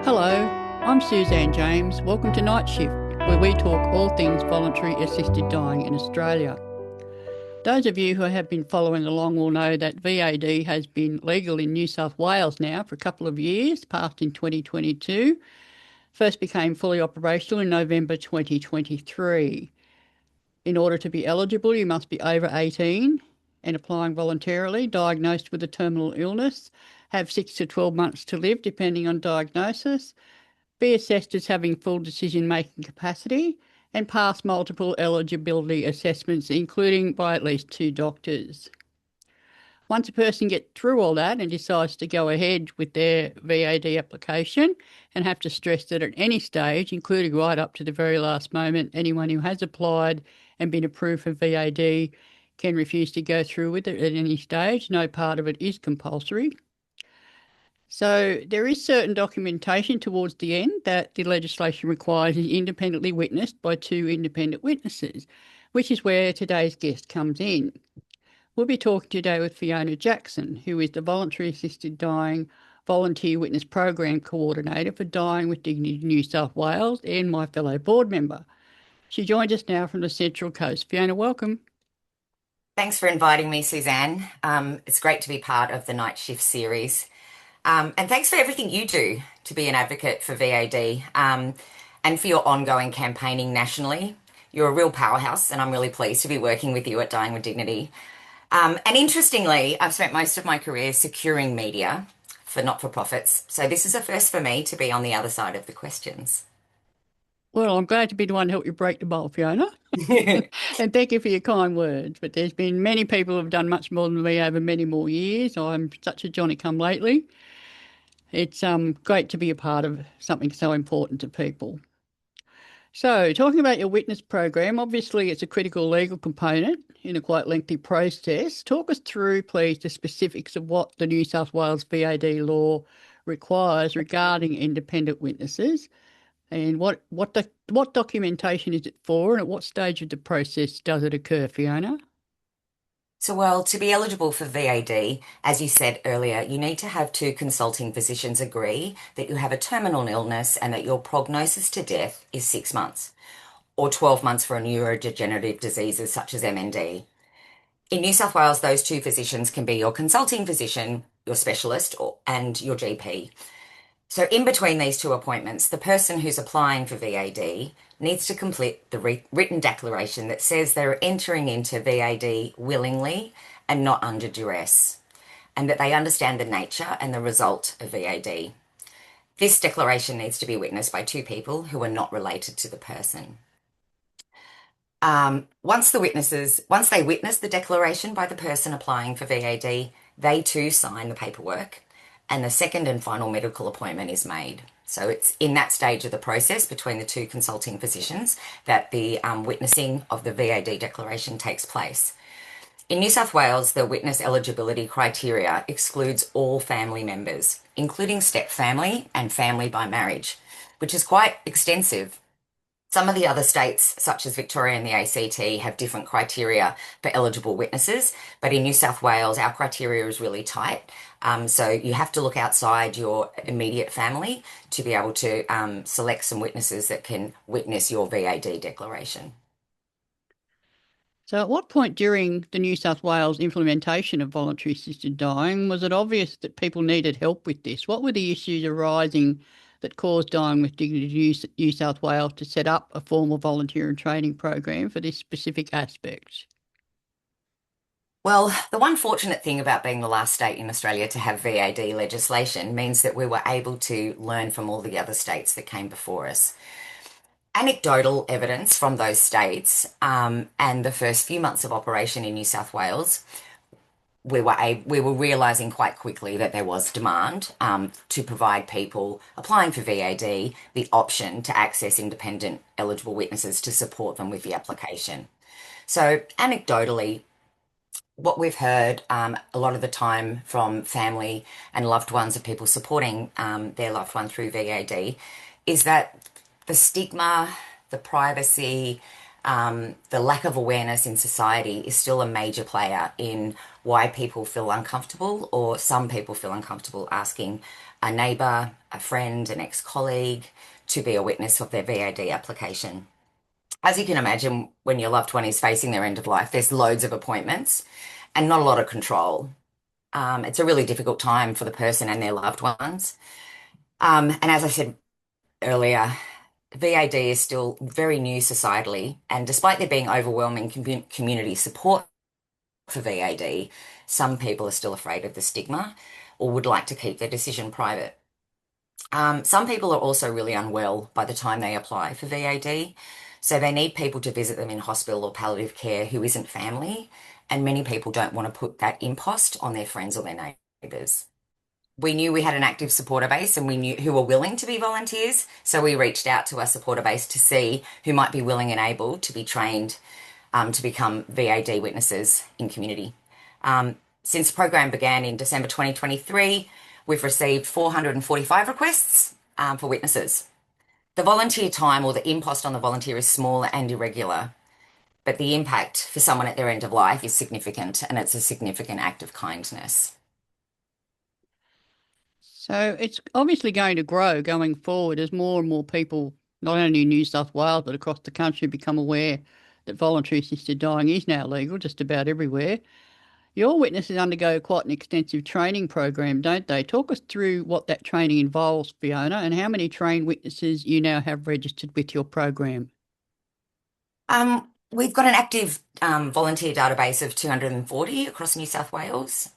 Hello, I'm Suzanne James. Welcome to Nightshift, where we talk all things voluntary assisted dying in Australia. Those of you who have been following along will know that VAD has been legal in New South Wales now for a couple of years, passed in 2022. First became fully operational in November 2023. In order to be eligible, you must be over 18 and applying voluntarily, diagnosed with a terminal illness, have 6 to 12 months to live depending on diagnosis, be assessed as having full decision-making capacity, and pass multiple eligibility assessments, including by at least 2 doctors. Once a person gets through all that and decides to go ahead with their VAD application, and have to stress that at any stage, including right up to the very last moment, anyone who has applied and been approved for VAD can refuse to go through with it at any stage. No part of it is compulsory. So there is certain documentation towards the end that the legislation requires is independently witnessed by 2 independent witnesses, which is where today's guest comes in. We'll be talking today with Fiona Jackson, who is the Voluntary Assisted Dying Volunteer Witness Program Coordinator for Dying with Dignity New South Wales and my fellow board member. She joins us now from the Central Coast. Fiona, welcome. Thanks for inviting me, Suzanne. It's great to be part of the Night Shift series. And thanks for everything you do to be an advocate for VAD and for your ongoing campaigning nationally. You're a real powerhouse, and I'm really pleased to be working with you at Dying with Dignity. And interestingly, I've spent most of my career securing media for not-for-profits. So this is a first for me to be on the other side of the questions. Well, I'm glad to be the one to help you break the mold, Fiona. And thank you for your kind words. But there's been many people who have done much more than me over many more years. I'm such a Johnny come lately. It's great to be a part of something so important to people. So, talking about your witness program, obviously it's a critical legal component in a quite lengthy process. Talk us through, please, the specifics of what the New South Wales VAD law requires regarding independent witnesses, and what documentation is it for, and at what stage of the process does it occur, Fiona? Well, to be eligible for VAD, as you said earlier, you need to have 2 consulting physicians agree that you have a terminal illness and that your prognosis to death is 6 months, or 12 months for neurodegenerative diseases such as MND. In New South Wales, those 2 physicians can be your consulting physician, your specialist, and your GP. So in between these 2 appointments, the person who's applying for VAD needs to complete the written declaration that says they're entering into VAD willingly and not under duress, and that they understand the nature and the result of VAD. This declaration needs to be witnessed by 2 people who are not related to the person. Once they witness the declaration by the person applying for VAD, they too sign the paperwork, and the second and final medical appointment is made. So it's in that stage of the process between the 2 consulting physicians that the witnessing of the VAD declaration takes place. In New South Wales, the witness eligibility criteria excludes all family members, including step family and family by marriage, which is quite extensive. Some of the other states, such as Victoria and the ACT, have different criteria for eligible witnesses, but in New South Wales, our criteria is really tight. So you have to look outside your immediate family to be able to select some witnesses that can witness your VAD declaration. So, at what point during the New South Wales implementation of voluntary assisted dying was it obvious that people needed help with this? What were the issues arising that caused Dying with Dignity New South Wales to set up a formal volunteer and training program for this specific aspect? Well, the one fortunate thing about being the last state in Australia to have VAD legislation means that we were able to learn from all the other states that came before us. Anecdotal evidence from those states and the first few months of operation in New South Wales, we were realising quite quickly that there was demand to provide people applying for VAD the option to access independent eligible witnesses to support them with the application. So anecdotally, what we've heard a lot of the time from family and loved ones of people supporting their loved one through VAD is that the stigma, the privacy, The lack of awareness in society is still a major player in why people feel uncomfortable, or some people feel uncomfortable asking a neighbour, a friend, an ex-colleague to be a witness of their VAD application. As you can imagine, when your loved one is facing their end of life, there's loads of appointments and not a lot of control. It's a really difficult time for the person and their loved ones. And as I said earlier, VAD is still very new societally, and despite there being overwhelming community support for VAD, some people are still afraid of the stigma or would like to keep their decision private. Some people are also really unwell by the time they apply for VAD, so they need people to visit them in hospital or palliative care who isn't family, and many people don't want to put that impost on their friends or their neighbours. We knew we had an active supporter base and we knew who were willing to be volunteers, so we reached out to our supporter base to see who might be willing and able to be trained to become VAD witnesses in community. Since the program began in December 2023, we've received 445 requests for witnesses. The volunteer time or the impost on the volunteer is small and irregular, but the impact for someone at their end of life is significant, and it's a significant act of kindness. So it's obviously going to grow going forward as more and more people, not only in New South Wales but across the country, become aware that voluntary assisted dying is now legal just about everywhere. Your witnesses undergo quite an extensive training program, don't they? Talk us through what that training involves, Fiona, and how many trained witnesses you now have registered with your program. We've got an active volunteer database of 240 across New South Wales.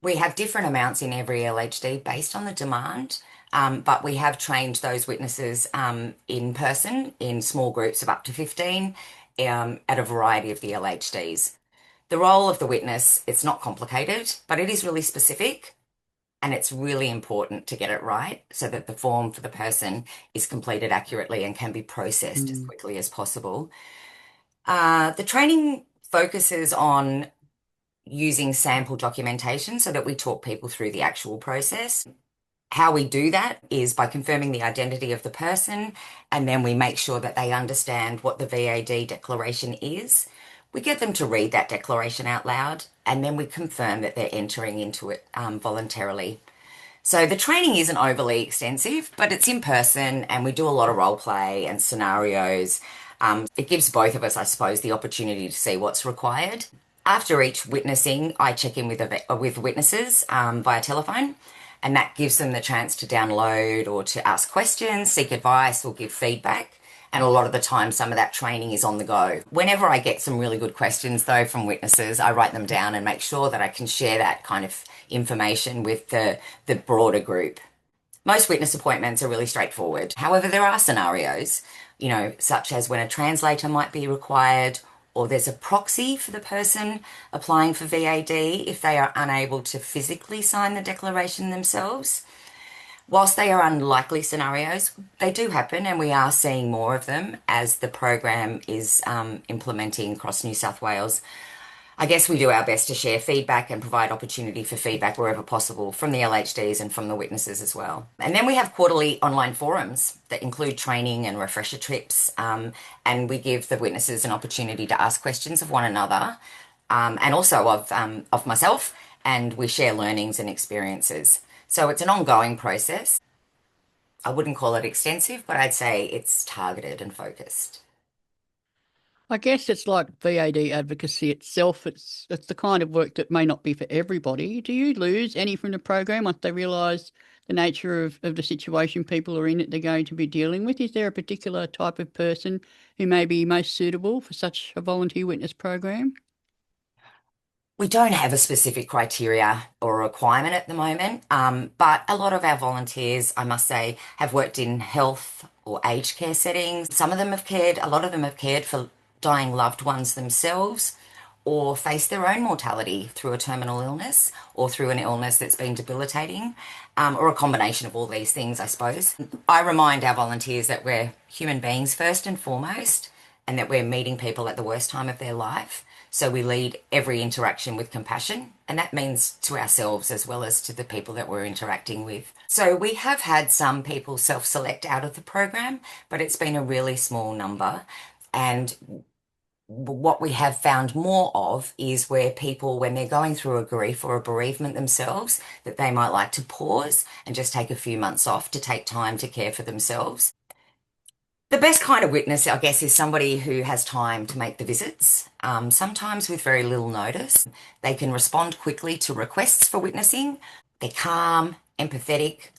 We have different amounts in every LHD based on the demand, but we have trained those witnesses in person in small groups of up to 15 at a variety of the LHDs. The role of the witness, it's not complicated, but it is really specific, and it's really important to get it right so that the form for the person is completed accurately and can be processed as quickly as possible. The training focuses on using sample documentation so that we talk people through the actual process. How we do that is by confirming the identity of the person, and then we make sure that they understand what the VAD declaration is. We get them to read that declaration out loud, and then we confirm that they're entering into it voluntarily. So the training isn't overly extensive, but it's in person, and we do a lot of role play and scenarios. It gives both of us, I suppose, the opportunity to see what's required. After each witnessing, I check in with witnesses via telephone, and that gives them the chance to download or to ask questions, seek advice, or give feedback. And a lot of the time, some of that training is on the go. Whenever I get some really good questions, though, from witnesses, I write them down and make sure that I can share that kind of information with the broader group. Most witness appointments are really straightforward. However, there are scenarios, such as when a translator might be required, or there's a proxy for the person applying for VAD if they are unable to physically sign the declaration themselves. Whilst they are unlikely scenarios, they do happen, and we are seeing more of them as the program is implementing across New South Wales. I guess we do our best to share feedback and provide opportunity for feedback wherever possible from the LHDs and from the witnesses as well. And then we have quarterly online forums that include training and refresher trips, and we give the witnesses an opportunity to ask questions of one another, and also of myself, and we share learnings and experiences. So it's an ongoing process. I wouldn't call it extensive, but I'd say it's targeted and focused. I guess it's like VAD advocacy itself. It's the kind of work that may not be for everybody. Do you lose any from the program once they realise the nature of the situation people are in that they're going to be dealing with? Is there a particular type of person who may be most suitable for such a volunteer witness program? We don't have a specific criteria or a requirement at the moment, but a lot of our volunteers, I must say, have worked in health or aged care settings. A lot of them have cared for dying loved ones themselves, or faced their own mortality through a terminal illness or through an illness that's been debilitating, or a combination of all these things, I suppose. I remind our volunteers that we're human beings first and foremost, and that we're meeting people at the worst time of their life. So we lead every interaction with compassion, and that means to ourselves as well as to the people that we're interacting with. So we have had some people self-select out of the program, but it's been a really small number. And what we have found more of is where people, when they're going through a grief or a bereavement themselves, that they might like to pause and just take a few months off to take time to care for themselves. The best kind of witness, I guess, is somebody who has time to make the visits, sometimes with very little notice. They can respond quickly to requests for witnessing. They're calm, empathetic,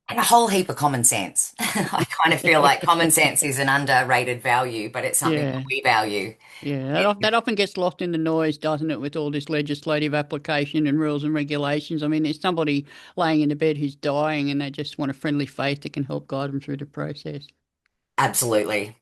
and a whole heap of common sense. I kind of feel like common sense is an underrated value, but it's something that Yeah. we value. Yeah, that often gets lost in the noise, doesn't it, with all this legislative application and rules and regulations. I mean, there's somebody laying in the bed who's dying and they just want a friendly face that can help guide them through the process. Absolutely.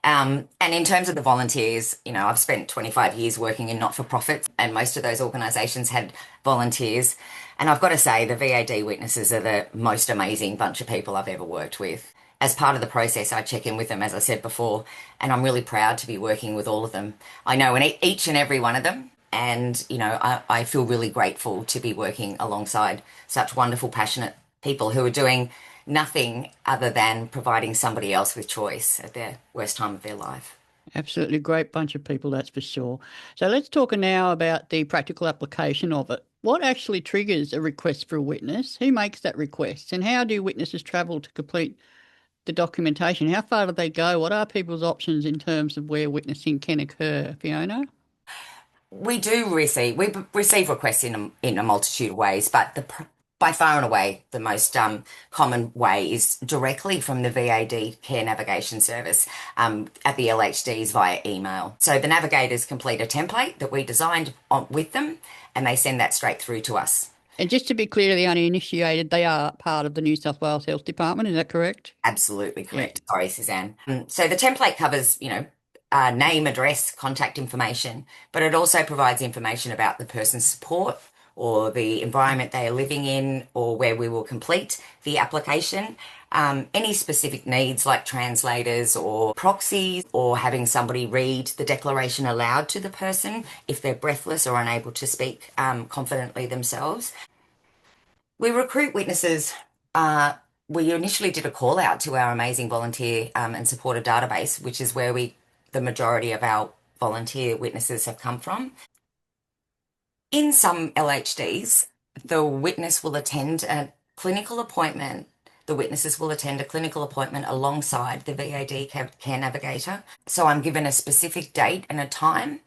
And in terms of the volunteers, I've spent 25 years working in not-for-profits, and most of those organisations had volunteers. And I've got to say, the VAD witnesses are the most amazing bunch of people I've ever worked with. As part of the process, I check in with them, as I said before, and I'm really proud to be working with all of them. I know each and every one of them, and I feel really grateful to be working alongside such wonderful, passionate people who are doing nothing other than providing somebody else with choice at their worst time of their life. Absolutely great bunch of people, that's for sure. So let's talk now about the practical application of it. What actually triggers a request for a witness? Who makes that request? And how do witnesses travel to complete the documentation? How far do they go? What are people's options in terms of where witnessing can occur, Fiona? We receive requests in a multitude of ways, but by far and away the most common way is directly from the VAD Care Navigation Service at the LHDs via email. So the navigators complete a template that we designed with them, and they send that straight through to us. And just to be clear to the uninitiated, they are part of the New South Wales Health Department, is that correct? Absolutely Yeah. correct. Sorry, Suzanne. So the template covers, name, address, contact information, but it also provides information about the person's support or the environment they are living in or where we will complete the application. Any specific needs like translators or proxies or having somebody read the declaration aloud to the person if they're breathless or unable to speak confidently themselves. We recruit witnesses. Uh, we initially did a call out to our amazing volunteer and supporter database, which is where the majority of our volunteer witnesses have come from. In some LHDs, the witness will attend a clinical appointment. The witnesses will attend a clinical appointment alongside the VAD care navigator. So I'm given a specific date and a time.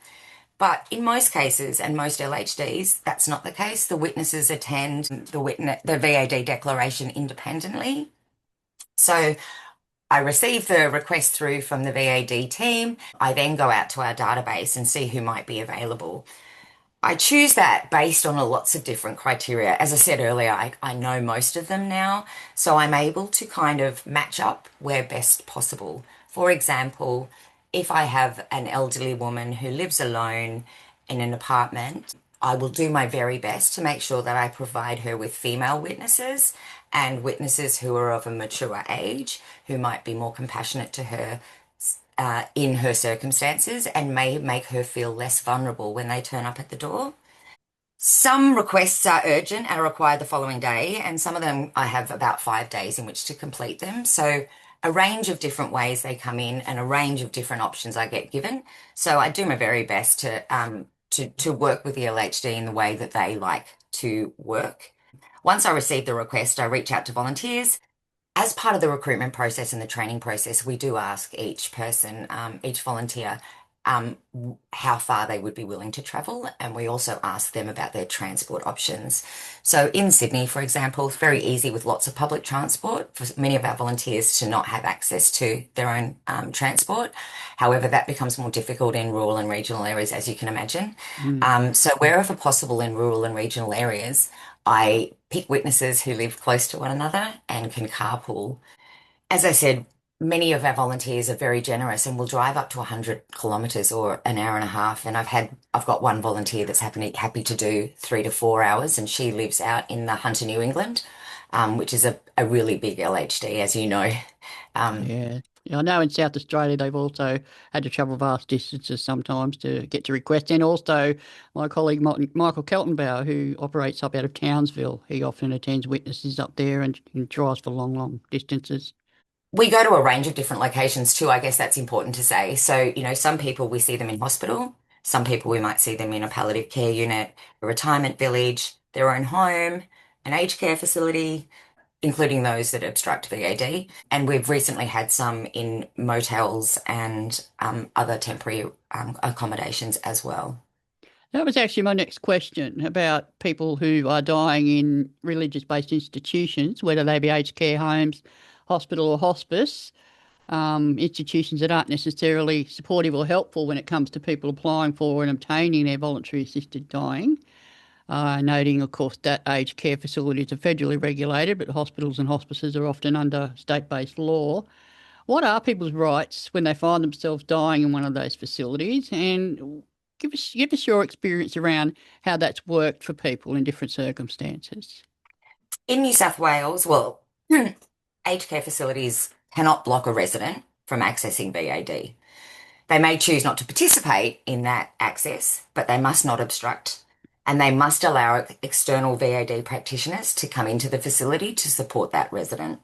But in most cases and most LHDs, that's not the case. The witnesses attend the VAD declaration independently. So I receive the request through from the VAD team. I then go out to our database and see who might be available. I choose that based on lots of different criteria. As I said earlier, I know most of them now, so I'm able to kind of match up where best possible. For example, if I have an elderly woman who lives alone in an apartment, I will do my very best to make sure that I provide her with female witnesses and witnesses who are of a mature age, who might be more compassionate to her in her circumstances and may make her feel less vulnerable when they turn up at the door. Some requests are urgent and require the following day, and some of them I have about 5 days in which to complete them. So a range of different ways they come in and a range of different options I get given. So I do my very best to work with the LHD in the way that they like to work. Once I receive the request, I reach out to volunteers. As part of the recruitment process and the training process, we do ask each person, each volunteer, how far they would be willing to travel, and we also ask them about their transport options. So in Sydney, for example, it's very easy with lots of public transport for many of our volunteers to not have access to their own transport. However, that becomes more difficult in rural and regional areas, as you can imagine. Mm. So wherever possible in rural and regional areas, I pick witnesses who live close to one another and can carpool. As I said, many of our volunteers are very generous and will drive up to 100 kilometres or an hour and a half. And I've got one volunteer that's happy to do 3 to 4 hours, and she lives out in the Hunter, New England, which is a really big LHD, as you know. Um, Yeah. Yeah, I know in South Australia they've also had to travel vast distances sometimes to get to request. And also my colleague Michael Keltenbauer, who operates up out of Townsville, he often attends witnesses up there and drives for long, long distances. We go to a range of different locations too. I guess that's important to say. So, some people we see them in hospital. Some people we might see them in a palliative care unit, a retirement village, their own home, an aged care facility, including those that obstruct VAD. And we've recently had some in motels and other temporary accommodations as well. That was actually my next question about people who are dying in religious-based institutions, whether they be aged care homes, hospital or hospice, institutions that aren't necessarily supportive or helpful when it comes to people applying for and obtaining their voluntary assisted dying. Noting, of course, that aged care facilities are federally regulated, but hospitals and hospices are often under state-based law. What are people's rights when they find themselves dying in one of those facilities? And give us your experience around how that's worked for people in different circumstances. In New South Wales, well, aged care facilities cannot block a resident from accessing VAD. They may choose not to participate in that access, but they must not obstruct. And they must allow external VAD practitioners to come into the facility to support that resident.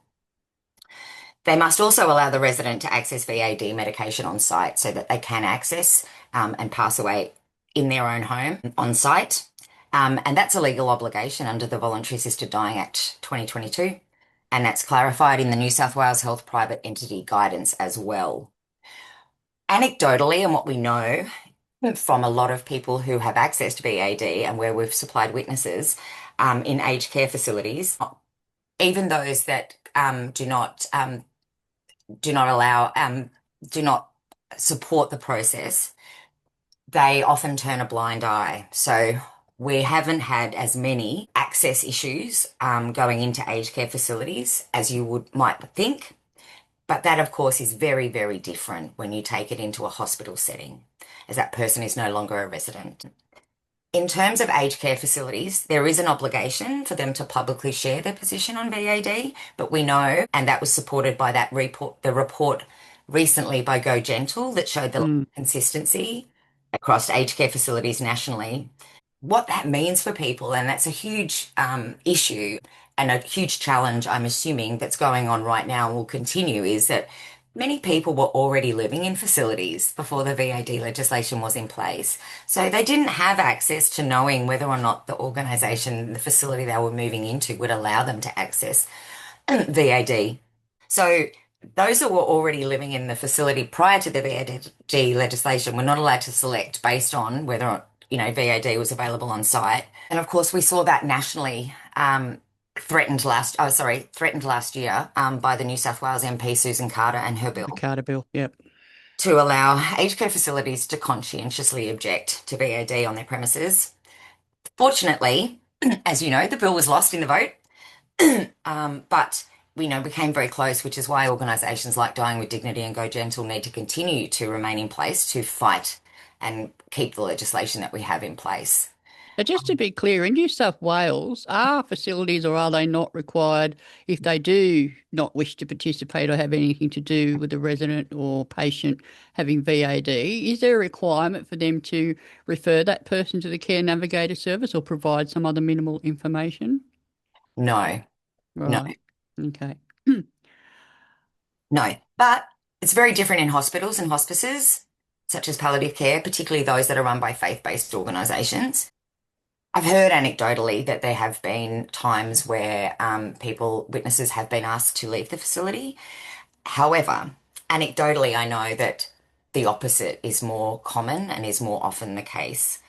They must also allow the resident to access VAD medication on site so that they can access and pass away in their own home on site. And that's a legal obligation under the Voluntary Assisted Dying Act 2022. And that's clarified in the New South Wales Health Private Entity Guidance as well. Anecdotally, and what we know from a lot of people who have accessed VAD and where we've supplied witnesses in aged care facilities, even those that do not allow, do not support the process, they often turn a blind eye. So we haven't had as many access issues going into aged care facilities as you might think. But that, of course, is very, very different when you take it into a hospital setting, as that person is no longer a resident. In terms of aged care facilities, there is an obligation for them to publicly share their position on VAD, but we know, and that was supported by that report, the report recently by Go Gentle that showed the Mm. consistency across aged care facilities nationally, what that means for people. And that's a huge issue and a huge challenge, I'm assuming, that's going on right now and will continue, is that many people were already living in facilities before the VAD legislation was in place. So they didn't have access to knowing whether or not the organisation, the facility they were moving into would allow them to access VAD. So those that were already living in the facility prior to the VAD legislation were not allowed to select based on whether, VAD was available on site. And of course, we saw that nationally threatened last year by the New South Wales MP Susan Carter and her The bill Carter Bill, yep. to allow aged care facilities to conscientiously object to VAD on their premises. Fortunately, as you know, the bill was lost in the vote, but we came very close, which is why organisations like Dying with Dignity and Go Gentle need to continue to remain in place to fight and keep the legislation that we have in place. Now, just to be clear, in New South Wales, are facilities or are they not required if they do not wish to participate or have anything to do with a resident or patient having VAD? Is there a requirement for them to refer that person to the Care Navigator service or provide some other minimal information? No, no, Right. Okay. no. But it's very different in hospitals and hospices, such as palliative care, particularly those that are run by faith-based organisations. I've heard anecdotally that there have been times where witnesses have been asked to leave the facility. However, anecdotally, I know that the opposite is more common and is more often the case.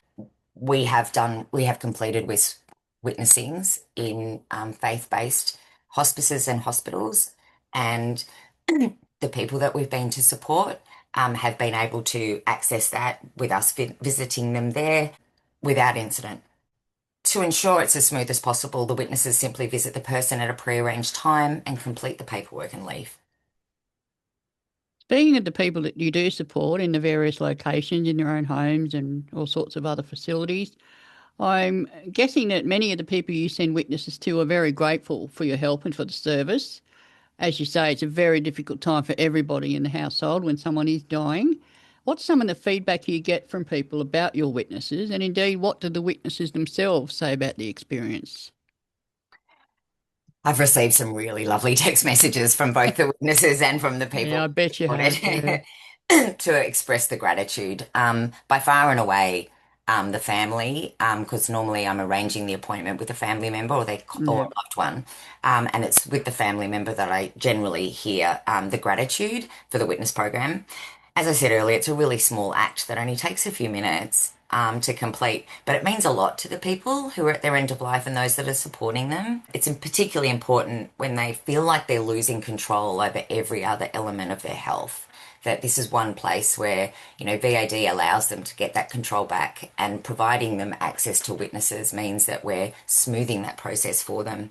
We have completed with witnessings in faith-based hospices and hospitals, and the people that we've been to support have been able to access that with us visiting them there without incident. To ensure it's as smooth as possible, the witnesses simply visit the person at a pre-arranged time and complete the paperwork and leave. Speaking of the people that you do support in the various locations in your own homes and all sorts of other facilities, I'm guessing that many of the people you send witnesses to are very grateful for your help and for the service. As you say, it's a very difficult time for everybody in the household when someone is dying. What's some of the feedback you get from people about your witnesses, and indeed, what do the witnesses themselves say about the experience? I've received some really lovely text messages from both the witnesses and from the Yeah, people I bet you have. Yeah. reported to express the gratitude. By far and away, the family, because normally I'm arranging the appointment with a family member or their or Yeah. a loved one, and it's with the family member that I generally hear the gratitude for the witness program. As I said earlier, it's a really small act that only takes a few minutes to complete, but it means a lot to the people who are at their end of life and those that are supporting them. It's particularly important when they feel like they're losing control over every other element of their health. That this is one place where, VAD allows them to get that control back, and providing them access to witnesses means that we're smoothing that process for them.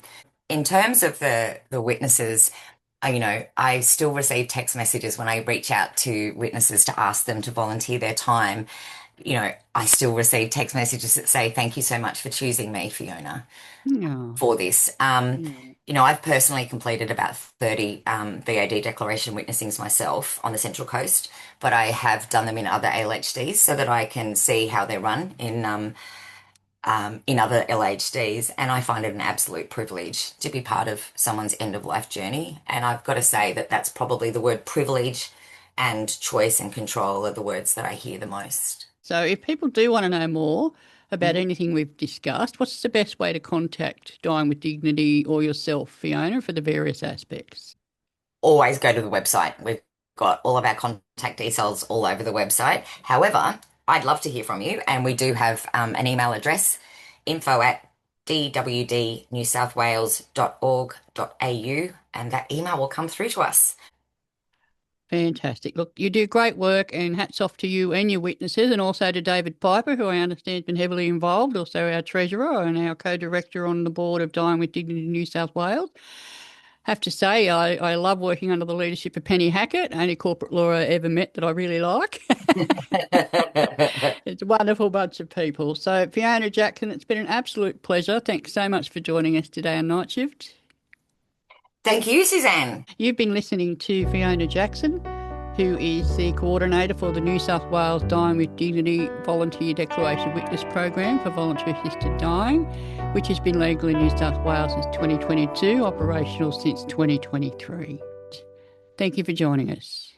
In terms of the witnesses, I still receive text messages when I reach out to witnesses to ask them to volunteer their time. I still receive text messages that say, "Thank you so much for choosing me, Fiona, Yeah. for this." Yeah. I've personally completed about 30 VAD declaration witnessings myself on the Central Coast, but I have done them in other ALHDs so that I can see how they're run in other LHDs, and I find it an absolute privilege to be part of someone's end of life journey. And I've got to say that that's probably the word privilege and choice and control are the words that I hear the most. So if people do want to know more about Mhm. anything we've discussed, what's the best way to contact Dying with Dignity or yourself, Fiona, for the various aspects? Always go to the website. We've got all of our contact details all over the website. However, I'd love to hear from you, and we do have an email address, info@dwdnewsouthwales.org.au, and that email will come through to us. Fantastic. Look, you do great work, and hats off to you and your witnesses, and also to David Piper, who I understand has been heavily involved, also our treasurer and our co-director on the board of Dying with Dignity New South Wales. Have to say, I love working under the leadership of Penny Hackett, only corporate lawyer I ever met that I really like. It's a wonderful bunch of people. So, Fiona Jackson, it's been an absolute pleasure. Thanks so much for joining us today on Night Shift. Thank you, Suzanne. You've been listening to Fiona Jackson, who is the coordinator for the New South Wales Dying with Dignity Volunteer Declaration Witness Program for Voluntary Assisted Dying, which has been legal in New South Wales since 2022, operational since 2023. Thank you for joining us.